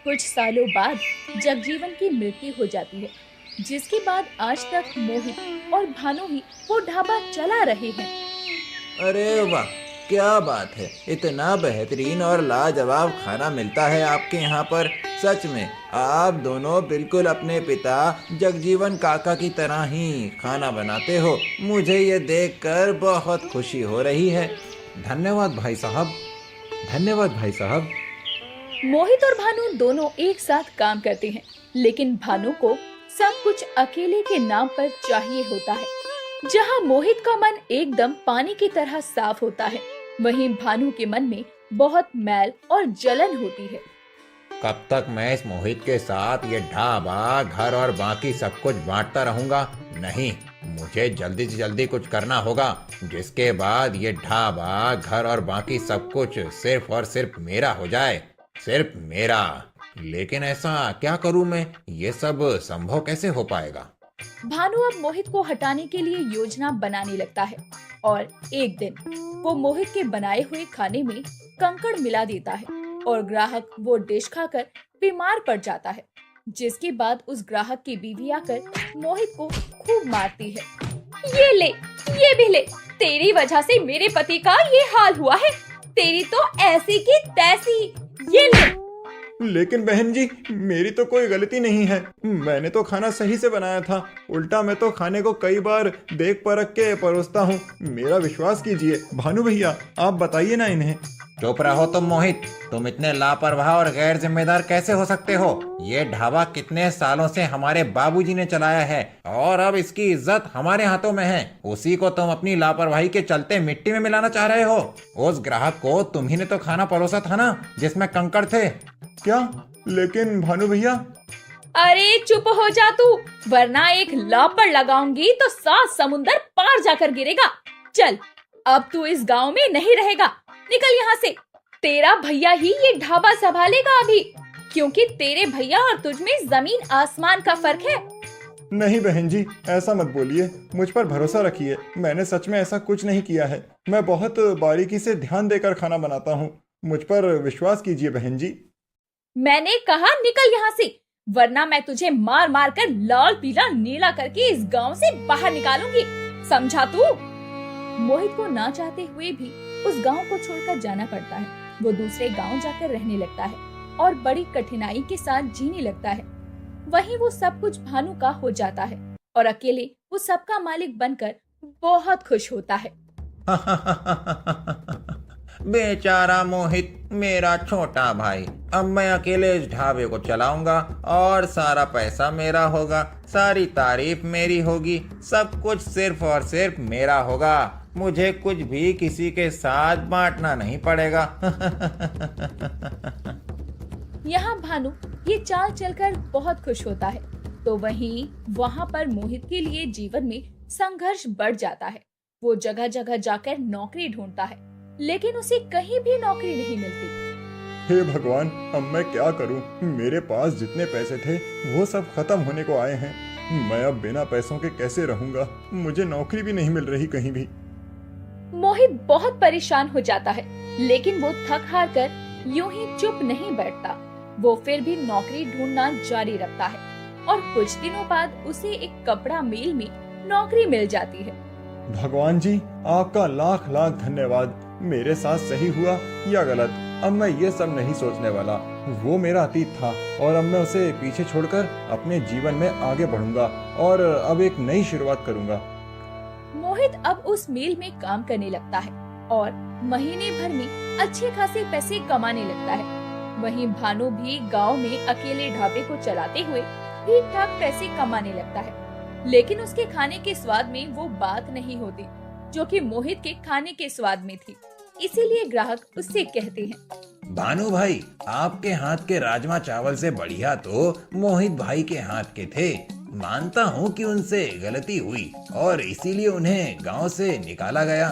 कुछ सालों बाद जगजीवन की मृत्यु हो जाती है, जिसके बाद आज तक मोहित और भानु ही वो ढाबा चला रहे हैं। अरे वाह, क्या बात है। इतना बेहतरीन और लाजवाब खाना मिलता है आपके यहाँ पर। सच में आप दोनों बिल्कुल अपने पिता जगजीवन काका की तरह ही खाना बनाते हो। मुझे ये देखकर बहुत खुशी हो रही है। धन्यवाद भाई साहब, धन्यवाद भाई साहब। मोहित और भानु दोनों एक साथ काम करते हैं, लेकिन भानु को सब कुछ अकेले के नाम पर चाहिए होता है। जहाँ मोहित का मन एकदम पानी की तरह साफ होता है, वहीं भानु के मन में बहुत मैल और जलन होती है। कब तक मैं इस मोहित के साथ ये ढाबा, घर और बाकी सब कुछ बांटता रहूंगा? नहीं, मुझे जल्दी से जल्दी कुछ करना होगा, जिसके बाद ये ढाबा, घर और बाकी सब कुछ सिर्फ और सिर्फ मेरा हो जाए, सिर्फ मेरा। लेकिन ऐसा क्या करूं मैं? ये सब संभव कैसे हो पाएगा? भानु अब मोहित को हटाने के लिए योजना बनाने लगता है और एक दिन वो मोहित के बनाए हुए खाने में कंकड़ मिला देता है और ग्राहक वो डिश खाकर बीमार पड़ जाता है, जिसके बाद उस ग्राहक की बीवी आकर मोहित को खूब मारती है। ये ले, ये भी ले, तेरी वजह से मेरे पति का ये हाल हुआ है, तेरी तो ऐसी की तैसी, ये ले। लेकिन बहन जी, मेरी तो कोई गलती नहीं है। मैंने तो खाना सही से बनाया था। उल्टा मैं तो खाने को कई बार देख परख के परोसता हूँ। मेरा विश्वास कीजिए। भानु भैया, आप बताइए ना इन्हें। चुप रहो तुम मोहित। तुम इतने लापरवाह और गैर जिम्मेदार कैसे हो सकते हो? ये ढाबा कितने सालों से हमारे बाबूजी ने चलाया है और अब इसकी इज्जत हमारे हाथों में है। उसी को तुम अपनी लापरवाही के चलते मिट्टी में मिलाना चाह रहे हो। उस ग्राहक को तुम ही ने तो खाना परोसा था ना, जिसमें कंकड़ थे। क्या? लेकिन भानु भैया। अरे चुप हो जा तू, वरना एक लापड़ लगाऊंगी तो 7 समुंदर पार जाकर गिरेगा। चल, अब तू इस गांव में नहीं रहेगा, निकल यहाँ से। तेरा भैया ही ये ढाबा संभालेगा अभी, क्योंकि तेरे भैया और तुझ में जमीन आसमान का फर्क है। नहीं बहन जी, ऐसा मत बोलिए। मुझ पर भरोसा रखिए। मैंने सच में ऐसा कुछ नहीं किया है। मैं बहुत बारीकी से ध्यान देकर खाना बनाता हूँ। मुझ पर विश्वास कीजिए बहन जी। मैंने कहा निकल यहाँ से, वरना मैं तुझे मार मार कर लाल पीला नीला करके इस गांव से बाहर निकालूंगी, समझा तू? मोहित को ना चाहते हुए भी उस गांव को छोड़कर जाना पड़ता है। वो दूसरे गांव जाकर रहने लगता है और बड़ी कठिनाई के साथ जीने लगता है। वहीं वो सब कुछ भानु का हो जाता है और अकेले वो सबका मालिक बनकर बहुत खुश होता है। बेचारा मोहित, मेरा छोटा भाई। अब मैं अकेले इस ढाबे को चलाऊंगा और सारा पैसा मेरा होगा, सारी तारीफ मेरी होगी, सब कुछ सिर्फ और सिर्फ मेरा होगा। मुझे कुछ भी किसी के साथ बांटना नहीं पड़ेगा। यहाँ भानु ये चाल चलकर बहुत खुश होता है, तो वहीं वहाँ पर मोहित के लिए जीवन में संघर्ष बढ़ जाता है। वो जगह जगह जाकर नौकरी ढूंढता है, लेकिन उसे कहीं भी नौकरी नहीं मिलती। हे भगवान, अब मैं क्या करूं? मेरे पास जितने पैसे थे वो सब खत्म होने को आए हैं। मैं अब बिना पैसों के कैसे रहूंगा? मुझे नौकरी भी नहीं मिल रही कहीं भी। मोहित बहुत परेशान हो जाता है, लेकिन वो थक हार कर यूं ही चुप नहीं बैठता। वो फिर भी नौकरी ढूंढना जारी रखता है और कुछ दिनों बाद उसे एक कपड़ा मिल में नौकरी मिल जाती है। भगवान जी, आपका लाख लाख धन्यवाद। मेरे साथ सही हुआ या गलत, अब मैं ये सब नहीं सोचने वाला। वो मेरा अतीत था और अब मैं उसे पीछे छोड़कर अपने जीवन में आगे बढ़ूंगा और अब एक नई शुरुआत करूंगा। मोहित अब उस मिल में काम करने लगता है और महीने भर में अच्छे खासे पैसे कमाने लगता है। वहीं भानु भी गांव में अकेले ढाबे को चलाते हुए ठीक ठाक पैसे कमाने लगता है, लेकिन उसके खाने के स्वाद में वो बात नहीं होती जो कि मोहित के खाने के स्वाद में थी। इसीलिए ग्राहक उससे कहते हैं, भानु भाई, आपके हाथ के राजमा चावल से बढ़िया तो मोहित भाई के हाथ के थे। मानता हूँ कि उनसे गलती हुई और इसीलिए उन्हें गांव से निकाला गया,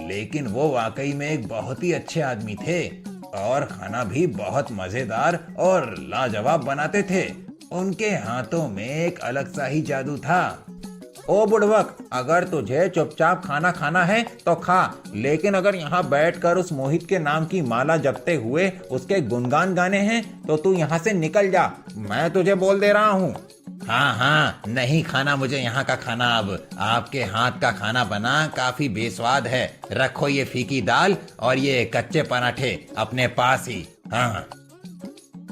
लेकिन वो वाकई में एक बहुत ही अच्छे आदमी थे और खाना भी बहुत मजेदार और लाजवाब बनाते थे। उनके हाथों में एक अलग सा ही जादू था। ओ बुड़वक, अगर तुझे चुपचाप खाना खाना है तो खा, लेकिन अगर यहाँ बैठकर उस मोहित के नाम की माला जपते हुए उसके गुणगान गाने हैं तो तू यहाँ से निकल जा। मैं तुझे बोल दे रहा हूँ। हाँ हाँ, नहीं खाना मुझे यहाँ का खाना। अब आपके हाथ का खाना बना काफी बेस्वाद है। रखो ये फीकी दाल और ये कच्चे पराठे अपने पास ही। हाँ।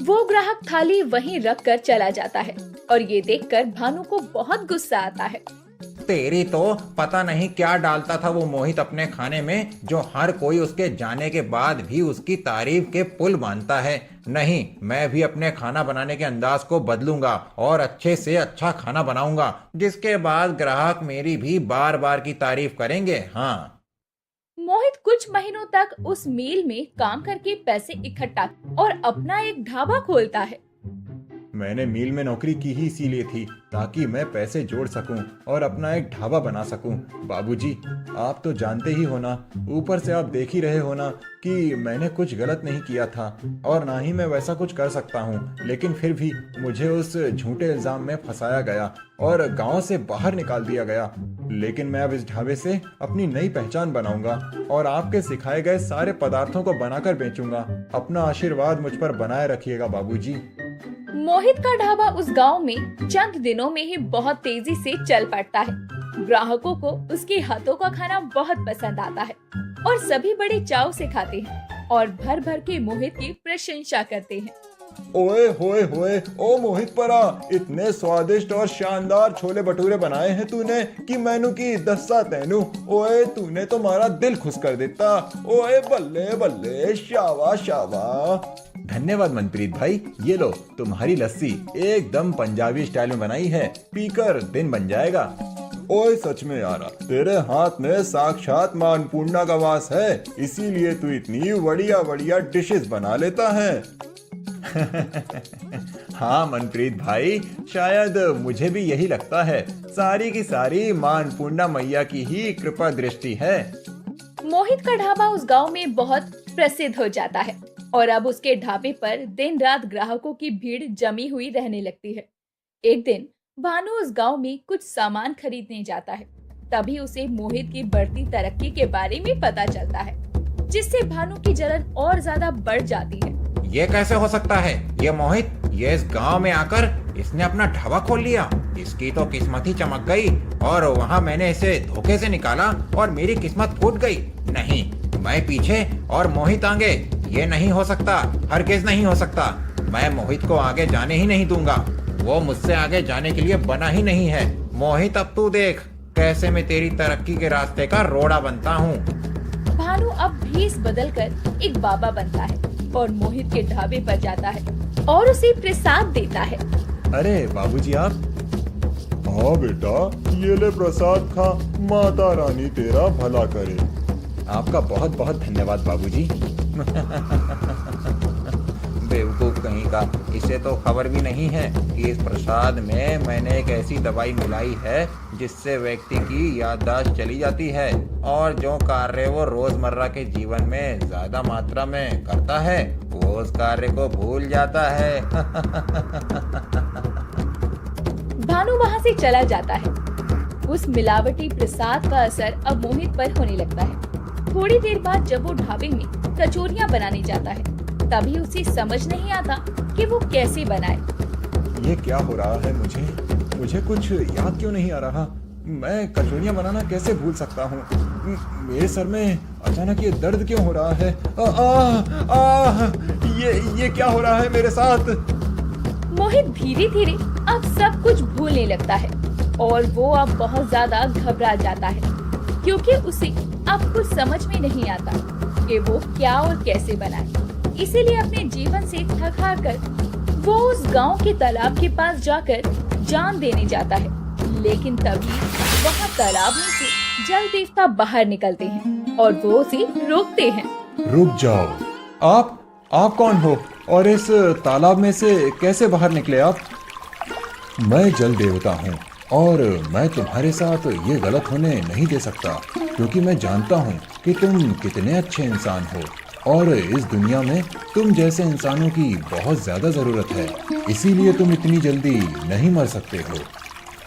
वो ग्राहक थाली वहीं रख कर चला जाता है और ये देखकर भानु को बहुत गुस्सा आता है। तेरी तो पता नहीं क्या डालता था वो मोहित अपने खाने में, जो हर कोई उसके जाने के बाद भी उसकी तारीफ के पुल बांधता है। नहीं, मैं भी अपने खाना बनाने के अंदाज को बदलूंगा और अच्छे से अच्छा खाना बनाऊंगा, जिसके बाद ग्राहक मेरी भी बार बार की तारीफ करेंगे। हाँ। मोहित कुछ महीनों तक उस मिल में काम करके पैसे इकट्ठा और अपना एक ढाबा खोलता है। मैंने मिल में नौकरी की ही इसीलिए थी ताकि मैं पैसे जोड़ सकूं और अपना एक ढाबा बना सकूं। बाबूजी, आप तो जानते ही हो ना, ऊपर से आप देख ही रहे हो ना कि मैंने कुछ गलत नहीं किया था और ना ही मैं वैसा कुछ कर सकता हूं, लेकिन फिर भी मुझे उस झूठे इल्जाम में फंसाया गया और गांव से बाहर निकाल दिया गया। लेकिन मैं अब इस ढाबे से अपनी नई पहचान बनाऊंगा और आपके सिखाए गए सारे पदार्थों को बनाकर बेचूंगा। अपना आशीर्वाद मुझ पर बनाए रखिएगा बाबूजी। मोहित का ढाबा उस गांव में चंद दिनों में ही बहुत तेजी से चल पड़ता है। ग्राहकों को उसके हाथों का खाना बहुत पसंद आता है और सभी बड़े चाव से खाते हैं और भर भर के मोहित की प्रशंसा करते हैं। ओए होए होए, ओ मोहित परा, इतने स्वादिष्ट और शानदार छोले भटूरे बनाए हैं तूने कि मैनू की दस्सा तैनू। ओए, तूने तो मारा दिल खुश कर देता। ओए बल्ले बल्ले, शावा शावा। धन्यवाद मनप्रीत भाई, ये लो तुम्हारी लस्सी एकदम पंजाबी स्टाइल में बनाई है, पीकर दिन बन जाएगा। ओए सच में यारा, तेरे हाथ में साक्षात मां अन्नपूर्णा का वास है, इसीलिए तू इतनी बढ़िया बढ़िया डिशेस बना लेता है। हाँ मनप्रीत भाई, शायद मुझे भी यही लगता है। सारी की सारी मां अन्नपूर्णा मैया की ही कृपा दृष्टि है। मोहित का ढाबा उस गांव में बहुत प्रसिद्ध हो जाता है और अब उसके ढाबे पर दिन रात ग्राहकों की भीड़ जमी हुई रहने लगती है। एक दिन भानु उस गांव में कुछ सामान खरीदने जाता है। तभी उसे मोहित की बढ़ती तरक्की के बारे में पता चलता है, जिससे भानु की जलन और ज्यादा बढ़ जाती है। ये कैसे हो सकता है? ये मोहित, ये इस गांव में आकर इसने अपना ढाबा खोल लिया। इसकी तो किस्मत ही चमक गई और वहाँ मैंने इसे धोखे से निकाला और मेरी किस्मत फूट गई। नहीं, मैं पीछे और मोहित आगे। ये नहीं हो सकता, हरगिज़ नहीं हो सकता। मैं मोहित को आगे जाने ही नहीं दूंगा। वो मुझसे आगे जाने के लिए बना ही नहीं है। मोहित, अब तू देख कैसे मैं तेरी तरक्की के रास्ते का रोड़ा बनता हूँ। भानु अब भेष बदलकर एक बाबा बनता है और मोहित के ढाबे पर जाता है और उसे प्रसाद देता है। अरे बाबूजी आप? हाँ बेटा, ये ले प्रसाद खा, माता रानी तेरा भला करे। आपका बहुत बहुत धन्यवाद बाबूजी। बेवकूफ कहीं का, इसे तो खबर भी नहीं है कि इस प्रसाद में मैंने एक ऐसी दवाई मिलाई है जिससे व्यक्ति की याददाश्त चली जाती है और जो कार्य वो रोजमर्रा के जीवन में ज्यादा मात्रा में करता है वो उस कार्य को भूल जाता है। भानु वहाँ से चला जाता है। उस मिलावटी प्रसाद का असर अब मोहित पर होने लगता है। थोड़ी देर बाद जब वो ढाबे में कचौरियाँ बनाने जाता है, तभी उसे समझ नहीं आता कि वो कैसे बनाए। ये क्या हो रहा है? मुझे कुछ याद क्यों नहीं आ रहा? मैं कचौरियाँ बनाना कैसे भूल सकता हूँ? मेरे सर में अचानक ये दर्द क्यों हो रहा है? ये क्या हो रहा है मेरे साथ? मोहित धीरे धीरे अब सब कुछ भूलने लगता है और वो अब बहुत ज्यादा घबरा जाता है, क्योंकि उसे अब कुछ समझ में नहीं आता कि वो क्या और कैसे बनाए। इसीलिए अपने जीवन से थक हार कर वो उस गांव के तालाब के पास जाकर जान देने जाता है। लेकिन तभी वहाँ तालाब में से जल देवता बाहर निकलते हैं और वो उसे रोकते हैं। रुक जाओ, आप कौन हो और इस तालाब में से कैसे बाहर निकले आप? मैं जल देवता हूँ और मैं तुम्हारे साथ ये गलत होने नहीं दे सकता, क्योंकि मैं जानता हूँ कि तुम कितने अच्छे इंसान हो और इस दुनिया में तुम जैसे इंसानों की बहुत ज्यादा जरूरत है, इसीलिए तुम इतनी जल्दी नहीं मर सकते हो।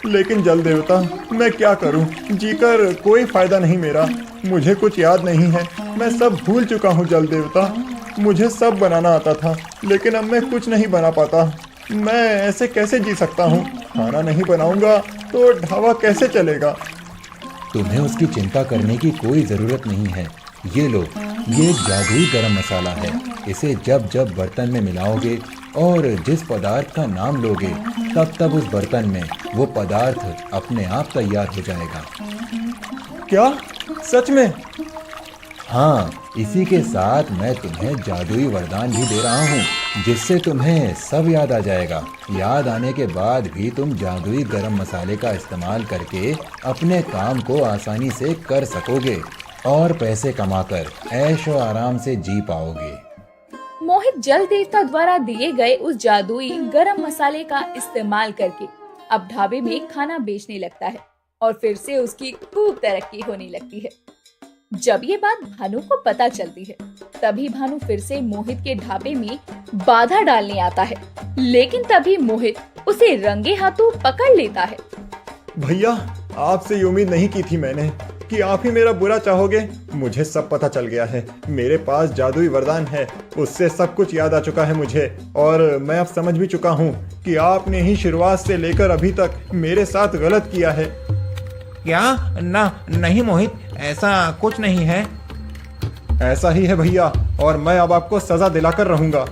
लेकिन जल देवता मैं क्या करूं? जीकर कोई फायदा नहीं मेरा। मुझे कुछ याद नहीं है, मैं सब भूल चुका हूं जल देवता। मुझे सब बनाना आता था, लेकिन अब मैं कुछ नहीं बना पाता। मैं ऐसे कैसे जी सकता हूं? खाना नहीं बनाऊंगा तो ढाबा कैसे चलेगा? तुम्हें उसकी चिंता करने की कोई ज़रूरत नहीं है। ये लो, ये एक जादुई गरम मसाला है। इसे जब जब बर्तन में मिलाओगे और जिस पदार्थ का नाम लोगे, तब तब उस बर्तन में वो पदार्थ अपने आप तैयार हो जाएगा। क्या सच में? हाँ, इसी के साथ मैं तुम्हें जादुई वरदान भी दे रहा हूँ, जिससे तुम्हें सब याद आ जाएगा। याद आने के बाद भी तुम जादुई गरम मसाले का इस्तेमाल करके अपने काम को आसानी से कर सकोगे और पैसे कमाकर ऐश और आराम से जी पाओगे। मोहित जल देवता द्वारा दिए गए उस जादुई गरम मसाले का इस्तेमाल करके अब ढाबे में खाना बेचने लगता है और फिर से उसकी खूब तरक्की होने लगती है। जब ये बात भानु को पता चलती है, तभी भानु फिर से मोहित के ढाबे में बाधा डालने आता है, लेकिन तभी मोहित उसे रंगे हाथों पकड़ लेता है। भैया, आपसे ये उम्मीद नहीं की थी मैंने कि आप ही मेरा बुरा चाहोगे। मुझे सब पता चल गया है। मेरे पास जादुई वरदान है, उससे सब कुछ याद आ चुका है मुझे, और मैं अब समझ भी चुका हूँ कि आपने ही शुरुआत से लेकर अभी तक मेरे साथ गलत किया है। क्या? ना नहीं मोहित, ऐसा कुछ नहीं है। ऐसा ही है भैया, और मैं अब आपको सजा दिलाकर रहूंगा।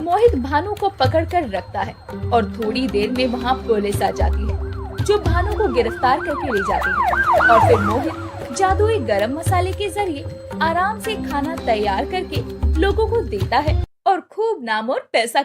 मोहित भानु को पकड़कर रखता है और थोड़ी देर में वहाँ पुलिस आ जाती है, जो भानु को गिरफ्तार करके ले जाती है। और फिर मोहित जादुई गरम मसाले के जरिए आराम से खाना तैयार करके लोगों को देता है और खूब नाम और पैसा